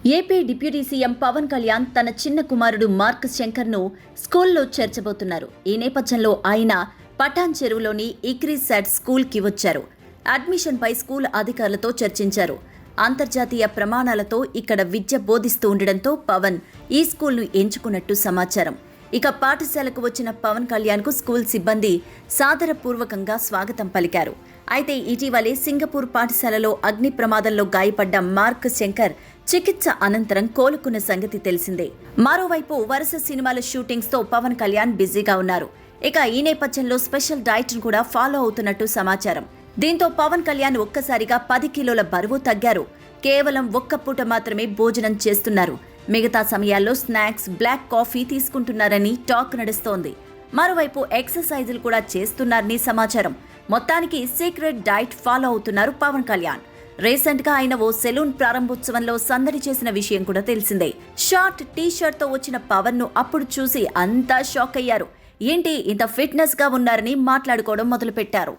AP deputy CM Pawan Kalyan తన చిన్న కుమారుడు మార్క్ శంకర్ను స్కూల్లో చేర్చబోతున్నారు. ఈ నేపథ్యంలో ఆయన పటాన్ చెరువులోని ఇక్రీసాట్ స్కూల్కి వచ్చారు. అడ్మిషన్పై స్కూల్ అధికారులతో చర్చించారు. అంతర్జాతీయ ప్రమాణాలతో ఇక్కడ విద్య బోధిస్తూ ఉండడంతో పవన్ ఈ స్కూల్ను ఎంచుకున్నట్టు సమాచారం. ఇక పాఠశాలకు వచ్చిన పవన్ కళ్యాణ్కు స్కూల్ సిబ్బంది సాదరపూర్వకంగా స్వాగతం పలికారు. అయితే ఇటీవలే సింగపూర్ పాఠశాలలో అగ్ని ప్రమాదంలో గాయపడ్డ మార్క్ శంకర్ చికిత్స అనంతరం కోలుకున్న సంగతి తెలిసిందే. మరోవైపు వరుస సినిమాల షూటింగ్స్తో పవన్ కళ్యాణ్ బిజీగా ఉన్నారు. ఇక ఈ నేపథ్యంలో స్పెషల్ డైట్ను కూడా ఫాలో అవుతున్నట్టు సమాచారం. దీంతో పవన్ కళ్యాణ్ ఒక్కసారిగా 10 కిలోల బరువు తగ్గారు. కేవలం ఒక్క పూట మాత్రమే భోజనం చేస్తున్నారు. మిగతా సమయాల్లో స్నాక్స్, బ్లాక్ కాఫీ తీసుకుంటున్నారని టాక్ నడుస్తోంది. మరోవైపు ఎక్సర్సైజులు కూడా చేస్తున్నారని సమాచారం. మొత్తానికి సీక్రెట్ డైట్ ఫాలో అవుతున్నారు పవన్ కళ్యాణ్. రీసెంట్ గా ఆయన ఓ సెలూన్ ప్రారంభోత్సవంలో సందడి చేసిన విషయం కూడా తెలిసిందే. షార్ట్ టీ-షర్ట్ తో వచ్చిన పవన్ ను అప్పుడు చూసి అంతా షాక్ అయ్యారు. ఏంటి ఇంత ఫిట్నెస్ గా ఉన్నారని మాట్లాడుకోవడం మొదలుపెట్టారు.